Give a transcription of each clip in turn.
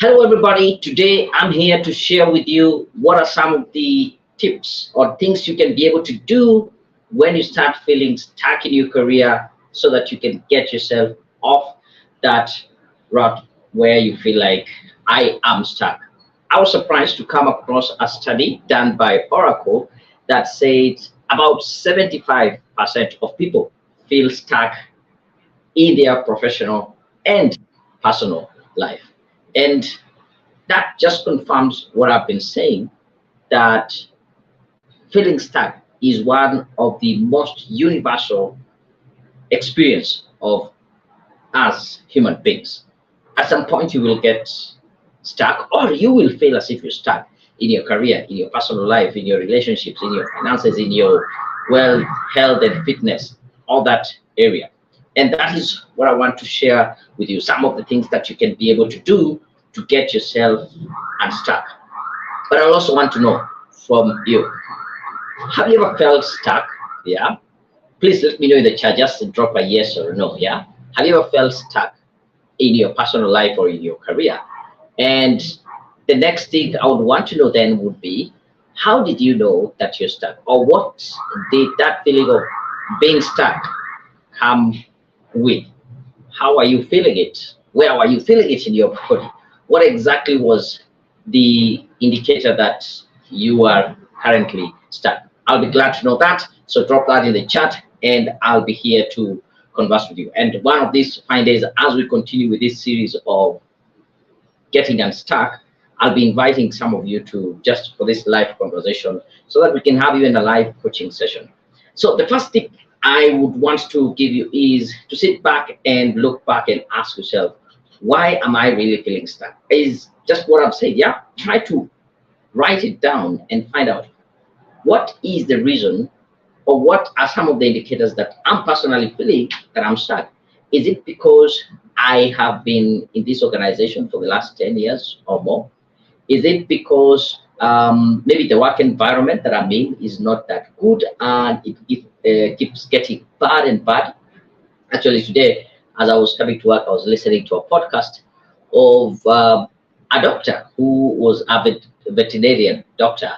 Hello, everybody. Today I'm here to share with you what are some of the tips or things you can be able to do when you start feeling stuck in your career so that you can get yourself off that route where you feel like I am stuck. I was surprised to come across a study done by Oracle that said about 75% of people feel stuck in their professional and personal life. And that just confirms what I've been saying, that feeling stuck is one of the most universal experience of us human beings. At some point you will get stuck, or you will feel as if you're stuck in your career, in your personal life, in your relationships, in your finances, in your well health and fitness, all that area. And that is what I want to share with you, some of the things that you can be able to do to get yourself unstuck. But I also want to know from you, have you ever felt stuck? Yeah. Please let me know in the chat. Just drop a yes or no. Yeah. Have you ever felt stuck in your personal life or in your career? And the next thing I would want to know then would be, how did you know that you're stuck? Or what did that feeling of being stuck come with? How are you feeling it? Where are you feeling it in your body? What exactly was the indicator that you are currently stuck? I'll be glad to know that. So drop that in the chat and I'll be here to converse with you. And one of these fine days, as we continue with this series of getting unstuck, I'll be inviting some of you to just for this live conversation so that we can have you in a live coaching session. So the first tip I would want to give you is to sit back and look back and ask yourself, why am I really feeling stuck? Is just what I've said. Yeah, try to write it down and find out what is the reason, or what are some of the indicators that I'm personally feeling that I'm stuck. Is it because I have been in this organization for the last 10 years or more? Is it because maybe the work environment that I'm in is not that good and it keeps getting bad and bad? Actually, today, as I was coming to work, I was listening to a podcast of a doctor who was a veterinarian doctor.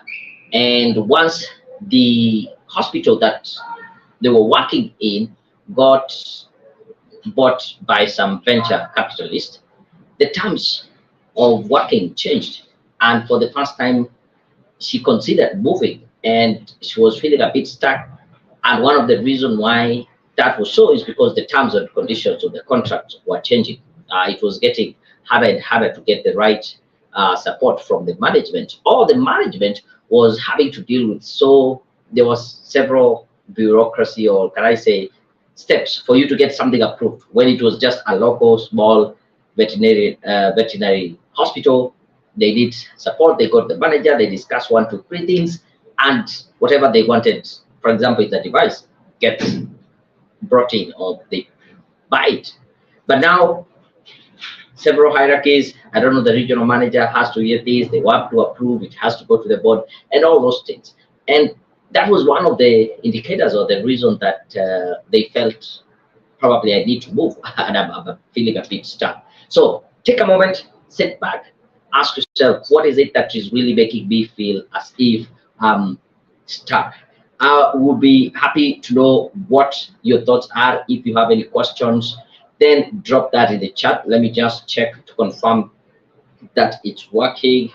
And once the hospital that they were working in got bought by some venture capitalist, the terms of working changed. And for the first time, she considered moving and she was feeling a bit stuck. And one of the reasons why that was so is because the terms and conditions of the contract were changing. It was getting harder and harder to get the right support from the management. All the management was having to deal with, so there was several bureaucracy, or can I say steps for you to get something approved, when it was just a local small veterinary hospital. They need support, they got the manager, they discuss 1, 2, 3 things, and whatever they wanted, for example, if the device gets brought in or they buy it. But now several hierarchies, I don't know, the regional manager has to hear this, they want to approve, it has to go to the board, and all those things. And that was one of the indicators or the reason that they felt probably I need to move and I'm feeling a bit stuck. So take a moment, sit back, ask yourself, what is it that is really making me feel as if I'm stuck? I would be happy to know what your thoughts are. If you have any questions, then drop that in the chat. Let me just check to confirm that it's working.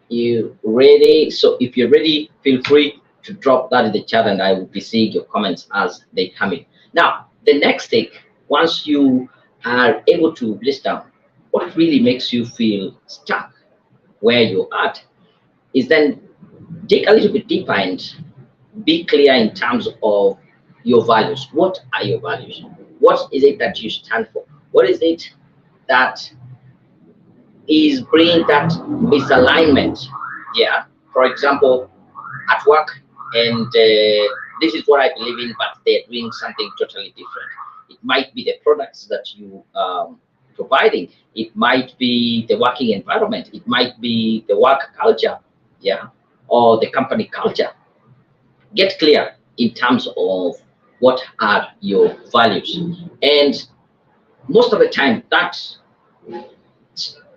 You ready? So if you're ready, feel free to drop that in the chat and I will be seeing your comments as they come in. Now, the next thing, once you are able to list down what really makes you feel stuck where you're at, is then dig a little bit deeper and be clear in terms of your values. What are your values? What is it that you stand for? What is it that is bringing that misalignment? Yeah, for example, at work, and this is what I believe in, but they're doing something totally different. It might be the products that you providing, it might be the working environment, it might be the work culture, yeah, or the company culture. Get clear in terms of what are your values. And most of the time, that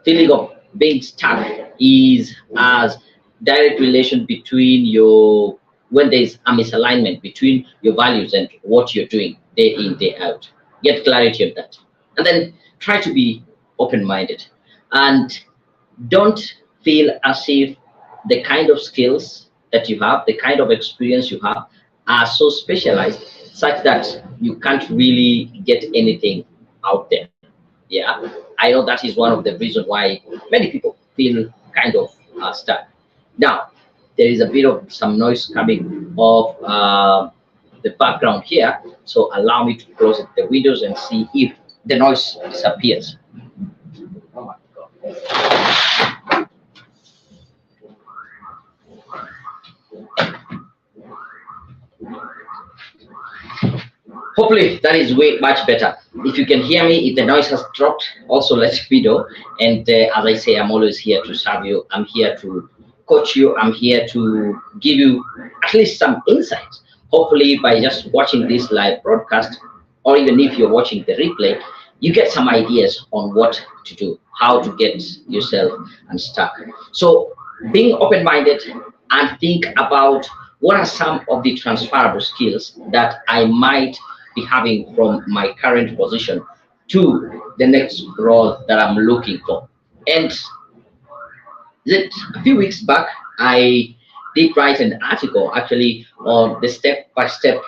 feeling of being stuck is as direct relation between your, when there's a misalignment between your values and what you're doing day in, day out. Get clarity on that. And then try to be open-minded. And don't feel as if the kind of skills that you have, the kind of experience you have, are so specialized such that you can't really get anything out there. Yeah, I know that is one of the reasons why many people feel kind of stuck. Now, there is a bit of some noise coming off the background here, so allow me to close the windows and see if the noise disappears. Oh my God. Hopefully that is way much better. If you can hear me, if the noise has dropped, also let me know. And as I say, I'm always here to serve you. I'm here to coach you. I'm here to give you at least some insights. Hopefully by just watching this live broadcast, or even if you're watching the replay, you get some ideas on what to do, how to get yourself unstuck. So being open-minded and think about what are some of the transferable skills that I might be having from my current position to the next role that I'm looking for. And a few weeks back, I did write an article actually on the step-by-step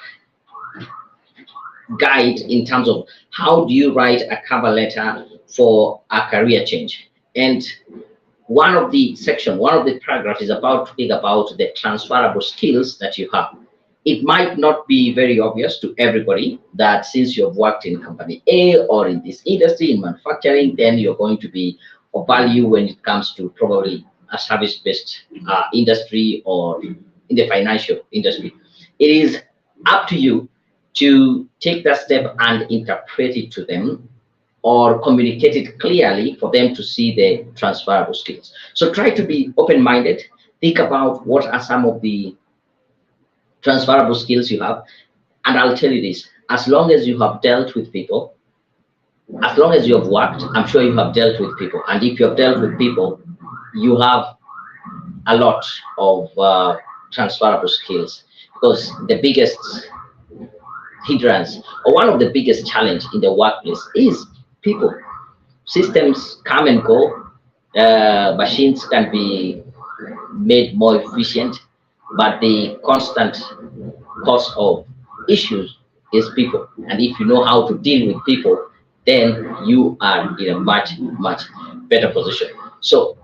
guide in terms of how do you write a cover letter for a career change. And one of the paragraphs is about talking about the transferable skills that you have. It might not be very obvious to everybody that since you've worked in company A or in this industry, in manufacturing, then you're going to be of value when it comes to probably a service-based industry or in the financial industry. It is up to you to take that step and interpret it to them or communicate it clearly for them to see the transferable skills. So try to be open-minded. Think about what are some of the transferable skills you have. And I'll tell you this, as long as you have dealt with people, as long as you have worked, I'm sure you have dealt with people. And if you have dealt with people, you have a lot of transferable skills, because the biggest hindrance or one of the biggest challenge in the workplace is people. Systems come and go, machines can be made more efficient, but the constant cause of issues is people. And if you know how to deal with people, then you are in a much better position. So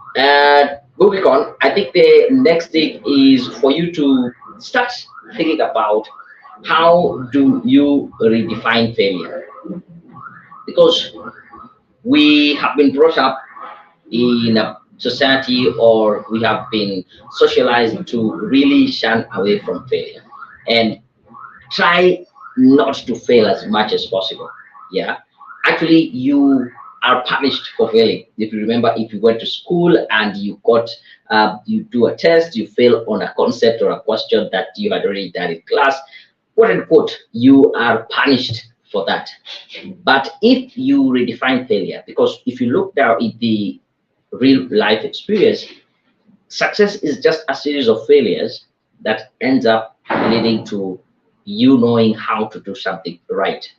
moving on, I think the next thing is for you to start thinking about how do you redefine failure, because we have been brought up in a society, or we have been socialized to really shun away from failure and try not to fail as much as possible. Yeah, actually you are punished for failing. If you remember, if you went to school and you got you do a test, you fail on a concept or a question that you had already done in class, quote unquote, you are punished for that. But if you redefine failure, because if you look down at the real life experience, success is just a series of failures that ends up leading to you knowing how to do something right,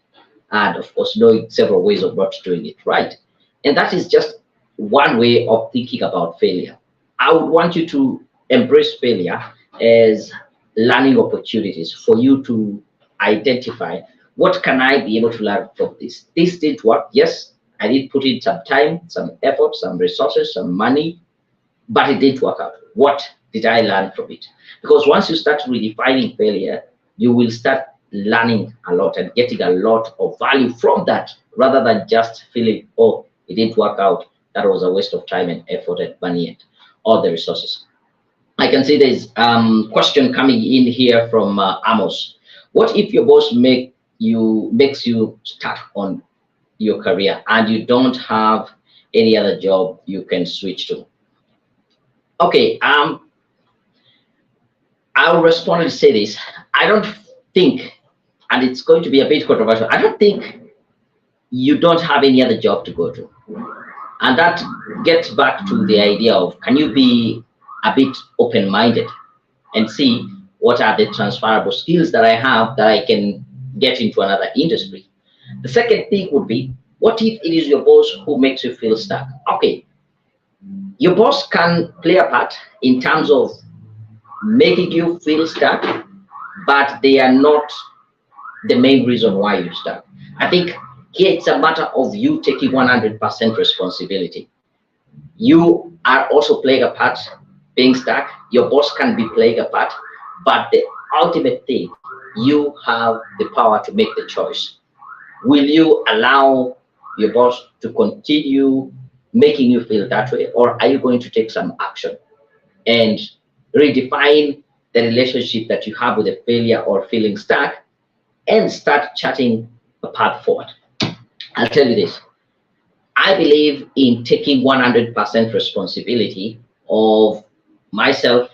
and of course knowing several ways of not doing it right. And that is just one way of thinking about failure. I would want you to embrace failure as learning opportunities for you to identify, what can I be able to learn from this? This didn't work. Yes, I did put in some time, some effort, some resources, some money, but it didn't work out. What did I learn from it? Because once you start redefining failure, you will start learning a lot and getting a lot of value from that, rather than just feeling, oh, it didn't work out. That was a waste of time and effort and money and all the resources. I can see there's question coming in here from Amos. What if your boss makes you stuck on your career and you don't have any other job you can switch to? Okay, I'll respond and say this. I don't think, and it's going to be a bit controversial, I don't think you don't have any other job to go to. And that gets back to the idea of, can you be a bit open-minded and see what are the transferable skills that I have that I can get into another industry. The second thing would be, what if it is your boss who makes you feel stuck? Okay, your boss can play a part in terms of making you feel stuck, but they are not the main reason why you're stuck. I think here it's a matter of you taking 100% responsibility. You are also playing a part being stuck. Your boss can be playing a part, but the ultimate thing, you have the power to make the choice. Will you allow your boss to continue making you feel that way, or are you going to take some action and redefine the relationship that you have with a failure or feeling stuck and start charting a path forward? I'll tell you this. I believe in taking 100% responsibility of myself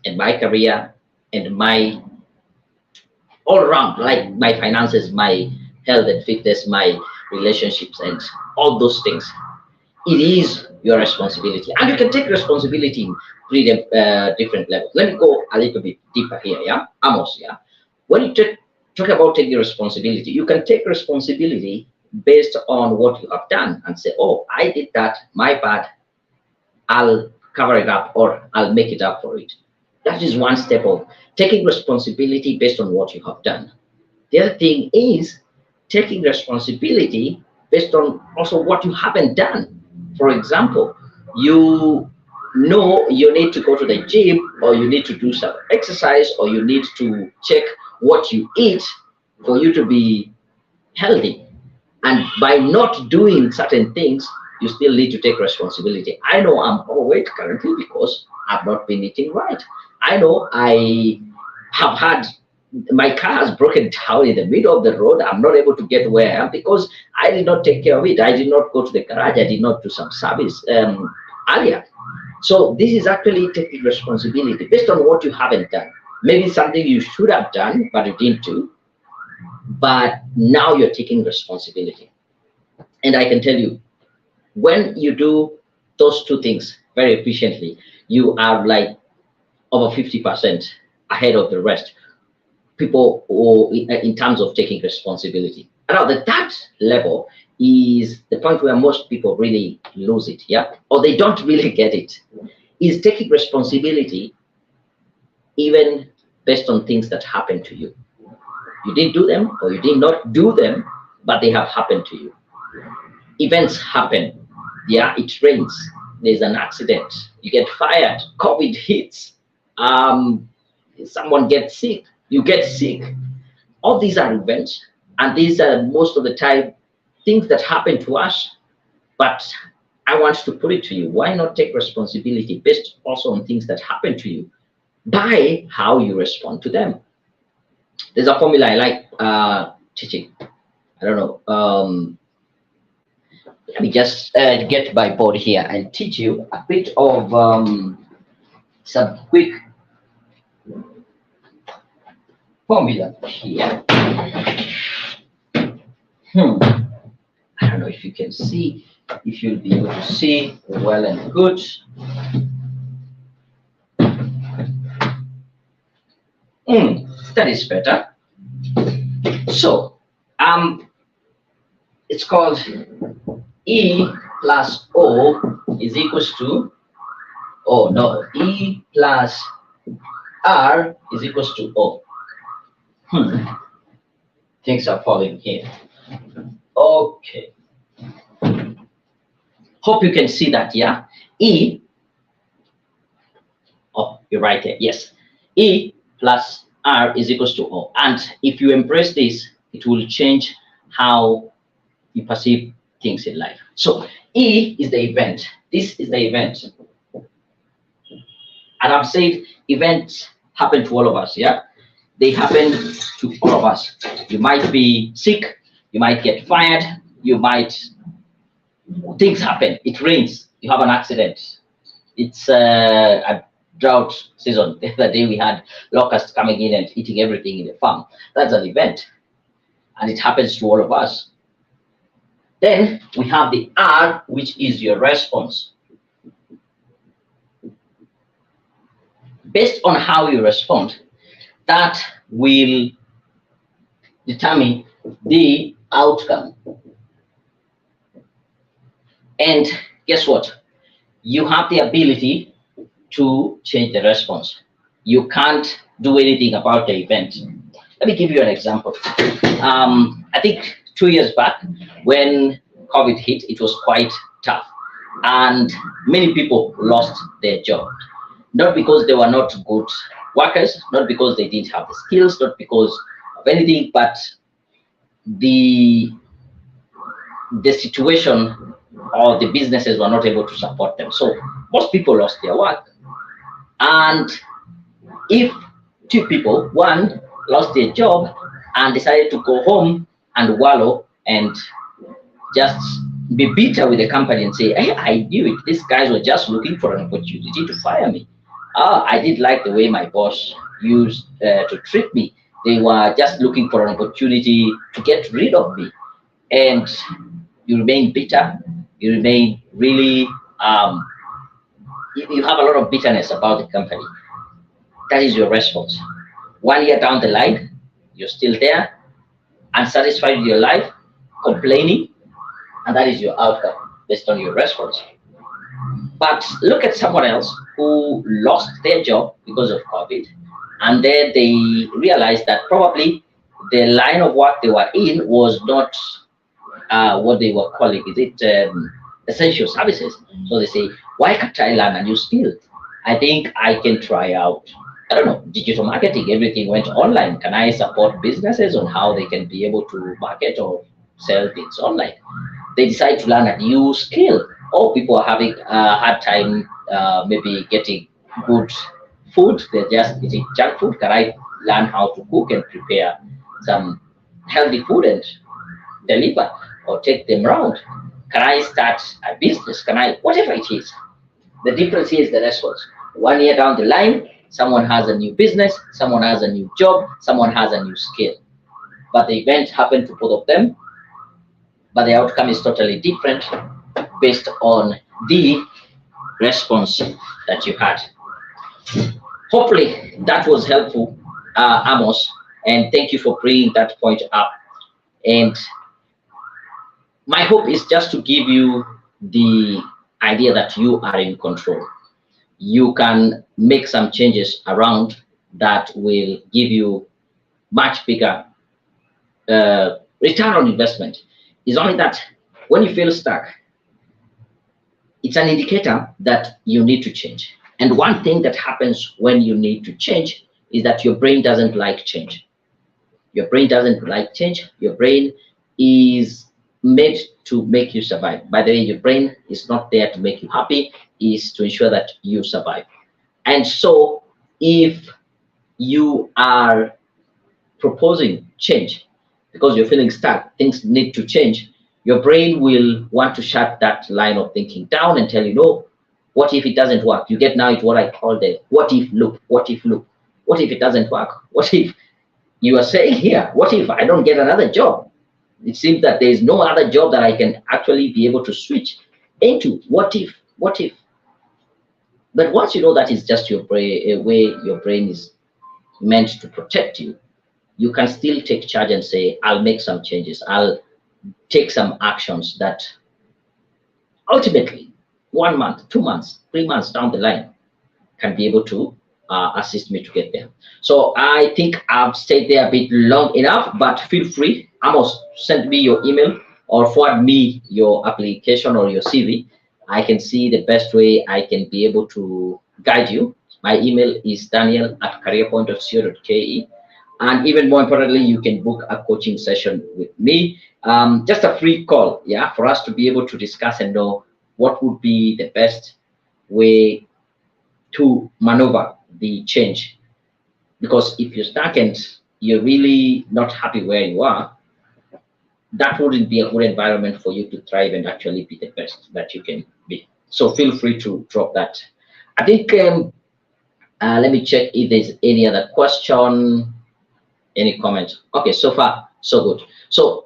and my career and my all around, like my finances, my health and fitness, my relationships, and all those things. It is your responsibility, and you can take responsibility in three different levels. Let me go a little bit deeper here. Yeah, Amos. Yeah, when you talk about taking responsibility, you can take responsibility based on what you have done and say, oh, I did that, my bad, I'll cover it up, or I'll make it up for it. That is one step of taking responsibility based on what you have done. The other thing is taking responsibility based on also what you haven't done. For example, you know you need to go to the gym, or you need to do some exercise, or you need to check what you eat for you to be healthy. And by not doing certain things, you still need to take responsibility. I know I'm overweight currently because I've not been eating right. I know I have had, my car has broken down in the middle of the road. I'm not able to get where I am because I did not take care of it. I did not go to the garage. I did not do some service earlier. So this is actually taking responsibility based on what you haven't done. Maybe something you should have done, but you didn't do. But now you're taking responsibility. And I can tell you, when you do those two things very efficiently, you are like over 50% ahead of the rest people who, in terms of taking responsibility. Now the third level is the point where most people really lose it, yeah, or they don't really get it, is taking responsibility even based on things that happen to you. You didn't do them, or you did not do them, but they have happened to you. Events happen. Yeah, it rains. There's an accident. You get fired. COVID hits. Someone gets sick. You get sick. All these are events, and these are most of the time things that happen to us. But I want to put it to you: why not take responsibility based also on things that happen to you by how you respond to them? There's a formula I like teaching. I don't know. Let me just get my board here and teach you a bit of some quick formula here. I don't know if you can see, if you'll be able to see well and good. That is better. So, it's called E plus O is equals to, oh no, E plus R is equals to O. Things are falling here. Okay. Hope you can see that, yeah? E, oh, you're right there, yes. E plus R is equals to O. And if you embrace this, it will change how you perceive things in life. So E is the event. This is the event. And I've said events happen to all of us, yeah? They happen to all of us. You might be sick, you might get fired, you might, things happen. It rains, you have an accident. It's a drought season. The other day we had locusts coming in and eating everything in the farm. That's an event. And it happens to all of us. Then we have the R, which is your response. Based on how you respond, that will determine the outcome. And guess what? You have the ability to change the response. You can't do anything about the event. Let me give you an example. I think 2 years back, when COVID hit, it was quite tough. And many people lost their job. Not because they were not good workers, not because they didn't have the skills, not because of anything, but the situation or the businesses were not able to support them. So most people lost their work. And if two people, one lost their job and decided to go home and wallow and just be bitter with the company and say, hey, I knew it. These guys were just looking for an opportunity to fire me. I did like the way my boss used to treat me. They were just looking for an opportunity to get rid of me. And you remain bitter. You remain really, you have a lot of bitterness about the company. That is your response. 1 year down the line, you're still there, unsatisfied with your life, complaining, and that is your outcome based on your response. But look at someone else who lost their job because of COVID, and then they realized that probably the line of work they were in was not what they were calling, is it essential services? So they say, why can't I learn a new skill? I think I can try out, I don't know, digital marketing. Everything went online. Can I support businesses on how they can be able to market or sell things online? They decide to learn a new skill. Oh, people are having a hard time maybe getting good food. They're just eating junk food. Can I learn how to cook and prepare some healthy food and deliver or take them around? Can I start a business? Can I, whatever it is. The difference is the response. 1 year down the line, someone has a new business, someone has a new job, someone has a new skill. But the event happened to both of them, but the outcome is totally different based on the response that you had. Hopefully that was helpful, Amos, and thank you for bringing that point up. And my hope is just to give you the idea that you are in control. You can make some changes around that will give you much bigger return on investment. It's only that when you feel stuck, it's an indicator that you need to change. And one thing that happens when you need to change is that your brain doesn't like change. Your brain doesn't like change. Your brain is made to make you survive. By the way, your brain is not there to make you happy, is to ensure that you survive. And so if you are proposing change because you're feeling stuck, things need to change, your brain will want to shut that line of thinking down and tell you, no, what if it doesn't work? You get now into what I call the what if loop. What if loop? What if it doesn't work? What if you are saying here, what if I don't get another job? It seems that there is no other job that I can actually be able to switch into. What if? What if? But once you know that is just your brain, a way your brain is meant to protect you, you can still take charge and say, I'll make some changes. I'll take some actions that ultimately 1 month, 2 months, 3 months down the line can be able to assist me to get there. So I think I've stayed there a bit long enough, but feel free, Amos, send me your email or forward me your application or your CV. I can see the best way I can be able to guide you. My email is daniel@careerpoint.co.ke. And even more importantly, you can book a coaching session with me. Just a free call, yeah, for us to be able to discuss and know what would be the best way to maneuver the change. Because if you're stuck and you're really not happy where you are, that wouldn't be a good environment for you to thrive and actually be the best that you can be. So feel free to drop that. I think, let me check if there's any other question, any comment. Okay, so far, so good. So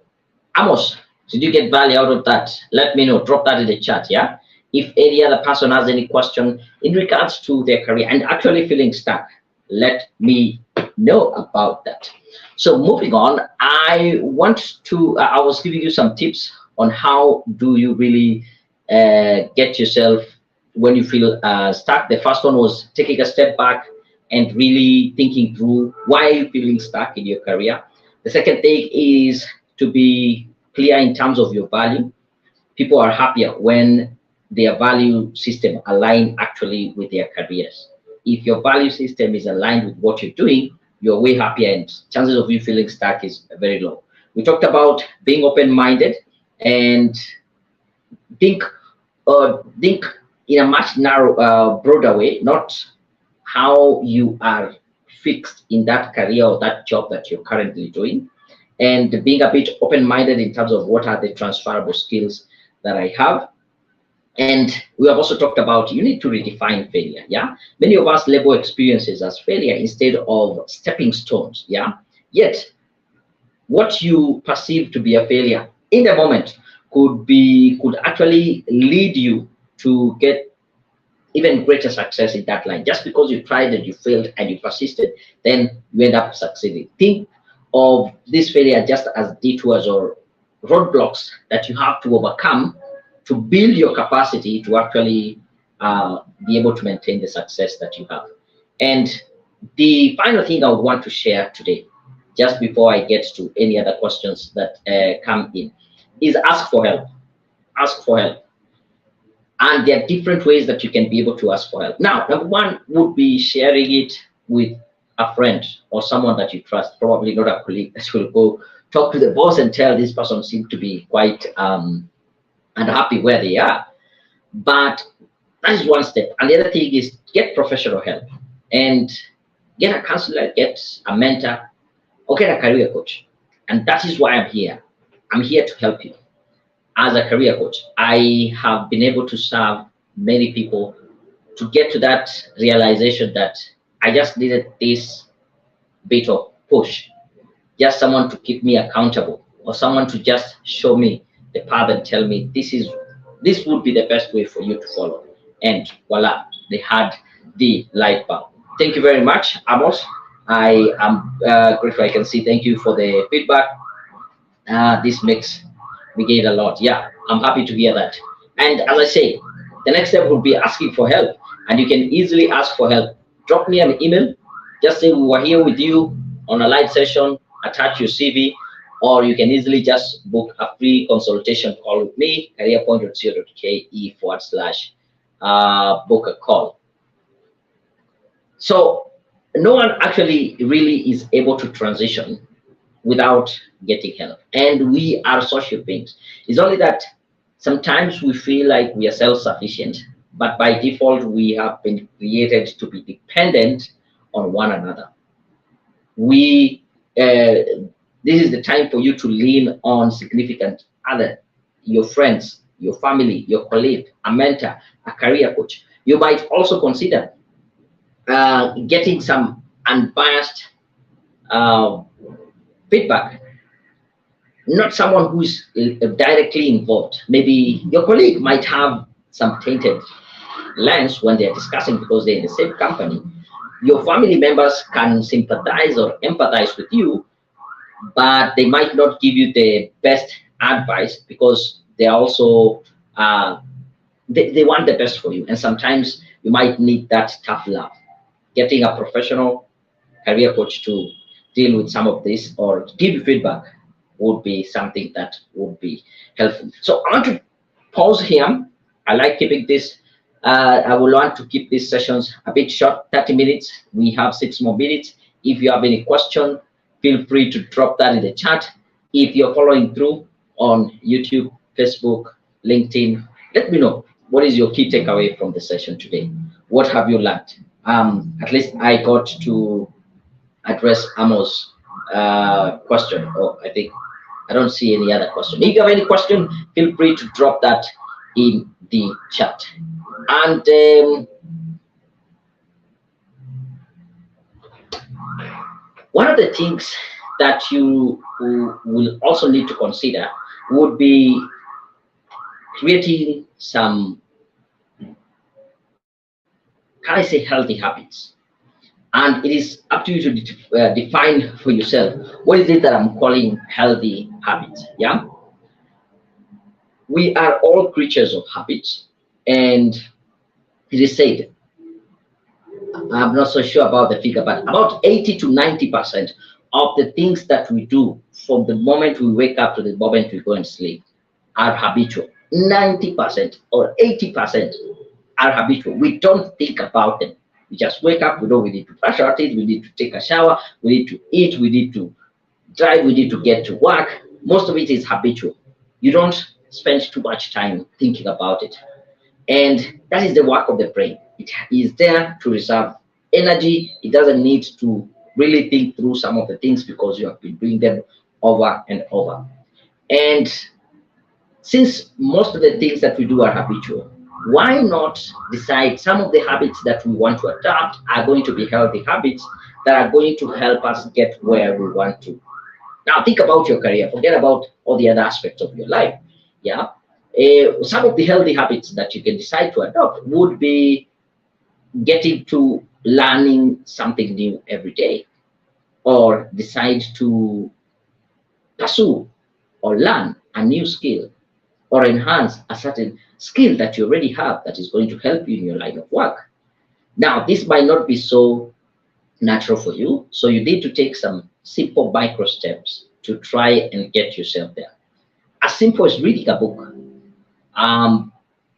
Amos, Did you get value out of that? Let me know. Drop that in the chat, yeah? If any other person has any question in regards to their career and actually feeling stuck, let me know about that. So moving on, I was giving you some tips on how do you really get yourself when you feel stuck. The first one was taking a step back and really thinking through why are you feeling stuck in your career. The second thing is to be clear in terms of your value. People are happier when their value system align actually with their careers. If your value system is aligned with what you're doing, you're way happier and chances of you feeling stuck is very low. We talked about being open-minded and think think in a much broader way, not how you are fixed in that career or that job that you're currently doing, and being a bit open-minded in terms of what are the transferable skills that I have. And we have also talked about you need to redefine failure. Yeah, many of us label experiences as failure instead of stepping stones. Yeah, yet what you perceive to be a failure in the moment could actually lead you to get even greater success in that line. Just because you tried and you failed and you persisted, then you end up succeeding. Think of this failure just as detours or roadblocks that you have to overcome to build your capacity to actually be able to maintain the success that you have. And the final thing I want to share today, just before I get to any other questions that come in, is ask for help. Ask for help. And there are different ways that you can be able to ask for help. Now, number one would be sharing it with a friend or someone that you trust, probably not a colleague that will go talk to the boss and tell this person seems to be quite unhappy where they are. But that is one step. And the other thing is get professional help and get a counselor, get a mentor, or get a career coach. And that is why I'm here. I'm here to help you. As a career coach, I have been able to serve many people to get to that realization that I just needed this bit of push, just someone to keep me accountable, or someone to just show me the path and tell me this would be the best way for you to follow. And voila, they had the light bulb. Thank you very much, Amos. I am grateful. I can see. Thank you for the feedback. This makes me gain a lot. Yeah, I'm happy to hear that. And as I say, the next step would be asking for help. And you can easily ask for help. Drop me an email. Just say we were here with you on a live session. Attach your CV, or you can easily just book a free consultation call with me, careerpoint.co.ke/book a call. So no one actually really is able to transition without getting help. And we are social beings. It's only that sometimes we feel like we are self-sufficient, but by default, we have been created to be dependent on one another. This is the time for you to lean on significant other, your friends, your family, your colleague, a mentor, a career coach. You might also consider getting some unbiased feedback, not someone who's directly involved. Maybe your colleague might have some tainted lens when they're discussing because they're in the same company. Your family members can sympathize or empathize with you, but they might not give you the best advice because they also they want the best for you. And sometimes you might need that tough love. Getting a professional career coach to deal with some of this or give you feedback would be something that would be helpful. So I want to pause here. I like keeping this. I will want to keep these sessions a bit short, 30 minutes. We have 6 more minutes. If you have any question, feel free to drop that in the chat. If you're following through on YouTube, Facebook, LinkedIn, let me know. What is your key takeaway from the session today? What have you learned? At least I got to address Amos' question. Oh, I don't see any other question. If you have any question, feel free to drop that in the chat. And one of the things that you will also need to consider would be creating some, can I say, healthy habits. And it is up to you to define for yourself what is it that I'm calling healthy habits. Yeah, we are all creatures of habits, and it is said, I'm not so sure about the figure, but about 80 to 90% of the things that we do from the moment we wake up to the moment we go and sleep are habitual. 90% or 80% are habitual. We don't think about them. We just wake up, we know we need to brush our teeth, we need to take a shower, we need to eat, we need to drive, we need to get to work. Most of it is habitual. You don't spend too much time thinking about it. And that is the work of the brain. It is there to reserve energy. It doesn't need to really think through some of the things because you have been doing them over and over. And since most of the things that we do are habitual, why not decide some of the habits that we want to adopt are going to be healthy habits that are going to help us get where we want to. Now think about your career, forget about all the other aspects of your life. Yeah, some of the healthy habits that you can decide to adopt would be getting to learning something new every day, or decide to pursue or learn a new skill, or enhance a certain skill that you already have that is going to help you in your line of work. Now, this might not be so natural for you, so you need to take some simple micro steps to try and get yourself there. As simple as reading a book.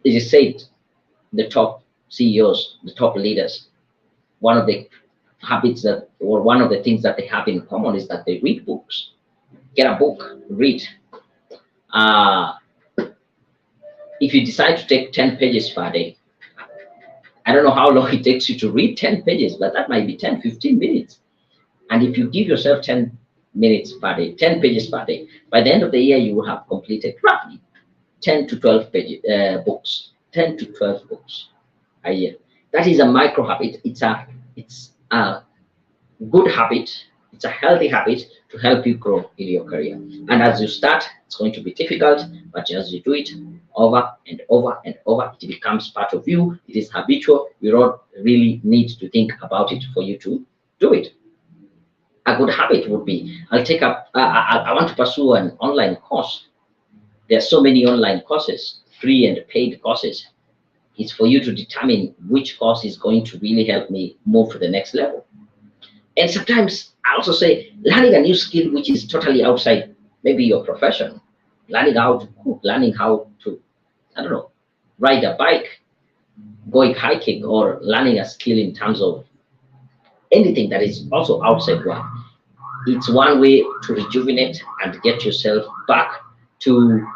It is said the top CEOs, the top leaders, one of the habits that, or one of the things that they have in common is that they read books. Get a book, read. If you decide to take 10 pages per day, I don't know how long it takes you to read 10 pages, but that might be 10, 15 minutes. And if you give yourself 10 minutes per day, 10 pages per day, by the end of the year, you will have completed roughly 10 to 12 books, 10 to 12 books a year. That is a micro habit. It's a good habit. It's a healthy habit to help you grow in your career. And as you start, it's going to be difficult, but as you do it over and over and over, it becomes part of you. It is habitual. You don't really need to think about it for you to do it. A good habit would be, I'll take up, I want to pursue an online course. There are so many online courses, free and paid courses. It's for you to determine which course is going to really help me move to the next level. And sometimes I also say learning a new skill which is totally outside maybe your profession, learning how to cook, learning how to, I don't know, ride a bike, going hiking, or learning a skill in terms of anything that is also outside work. It's one way to rejuvenate and get yourself back to,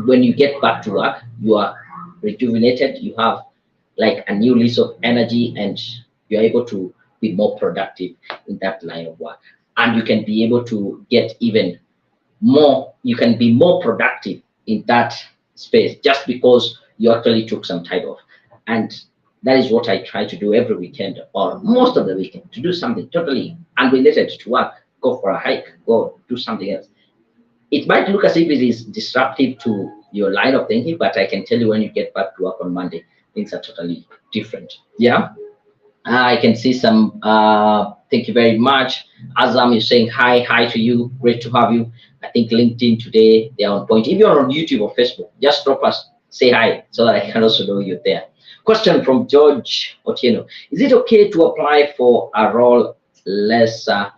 when you get back to work, you are rejuvenated, you have like a new lease of energy, and you're able to be more productive in that line of work. And you can be able to get even more, you can be more productive in that space just because you actually took some time off. And that is what I try to do every weekend or most of the weekend, to do something totally unrelated to work. Go for a hike, go do something else. It might look as if it is disruptive to your line of thinking, but I can tell you when you get back to work on Monday, things are totally different. Yeah, I can see some, thank you very much. Azam is saying hi to you, great to have you. I think LinkedIn today, they're on point. If you're on YouTube or Facebook, just drop us, say hi, so that I can also know you're there. Question from George Otieno. Is it okay to apply for a role lesser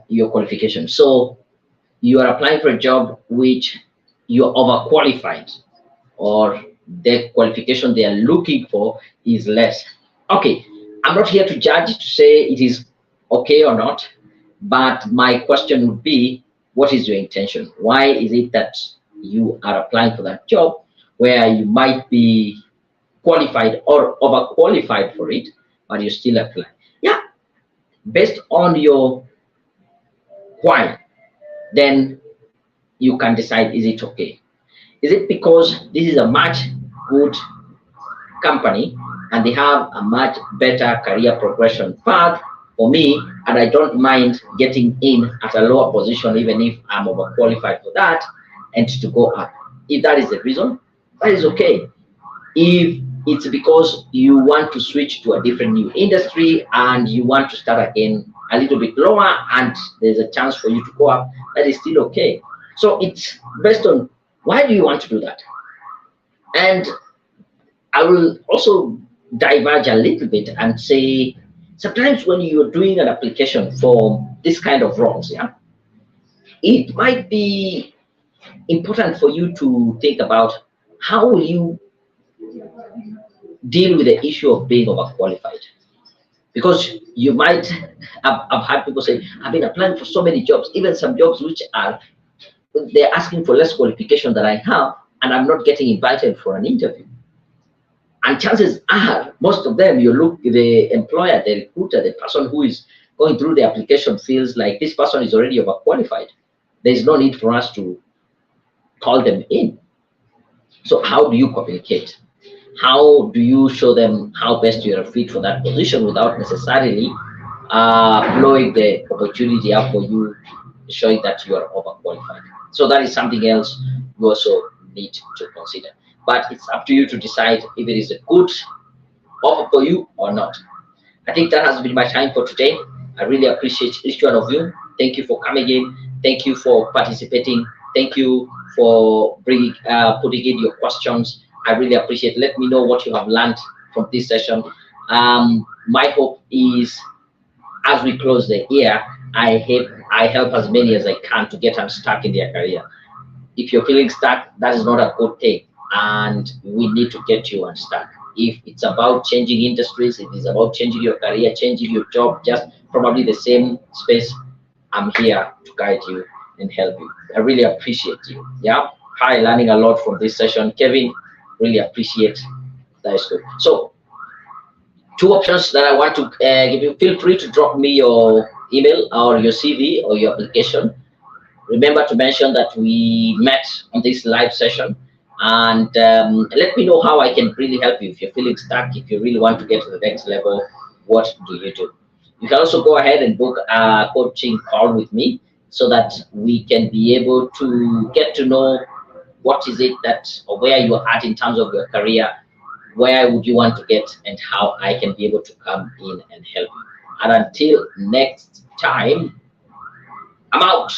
your qualification? So you are applying for a job which you're overqualified, or the qualification they are looking for is less. Okay, I'm not here to judge, to say it is okay or not, but my question would be, what is your intention? Why is it that you are applying for that job where you might be qualified or overqualified for it, but you still apply? Yeah, based on your why, then you can decide, is it okay? Is it because this is a much good company and they have a much better career progression path for me, and I don't mind getting in at a lower position, even if I'm overqualified for that, and to go up. If that is the reason, that is okay. If it's because you want to switch to a different new industry and you want to start again a little bit lower and there's a chance for you to go up, that is still okay. So it's based on why do you want to do that. And I will also diverge a little bit and say sometimes when you're doing an application for this kind of roles, yeah, it might be important for you to think about how will you deal with the issue of being overqualified. Because you might have had people say, I've been applying for so many jobs, even some jobs which are, they're asking for less qualification than I have, and I'm not getting invited for an interview. And chances are, most of them, you look, the employer, the recruiter, the person who is going through the application feels like this person is already overqualified. There's no need for us to call them in. So how do you communicate? How do you show them how best you are fit for that position without necessarily blowing the opportunity up for you, showing that you are overqualified? So that is something else you also need to consider. But it's up to you to decide if it is a good offer for you or not. I think that has been my time for today. I really appreciate each one of you. Thank you for coming in. Thank you for participating. Thank you for bringing, putting in your questions. I really appreciate it. Let me know what you have learned from this session. My hope is as we close the year, I help as many as I can to get unstuck in their career. If you're feeling stuck, that is not a good thing, and we need to get you unstuck. If it's about changing industries, if it's about changing your career, changing your job, just probably the same space, I'm here to guide you and help you. I really appreciate you. Yeah, hi, learning a lot from this session. Kevin, really appreciate that. Is good. So, two options that I want to give you. Feel free to drop me your email or your CV or your application. Remember to mention that we met on this live session, and let me know how I can really help you. If you're feeling stuck, if you really want to get to the next level, what do you do? You can also go ahead and book a coaching call with me so that we can be able to get to know what is it that, or where you are at in terms of your career, where would you want to get, and how I can be able to come in and help you. And until next time, I'm out.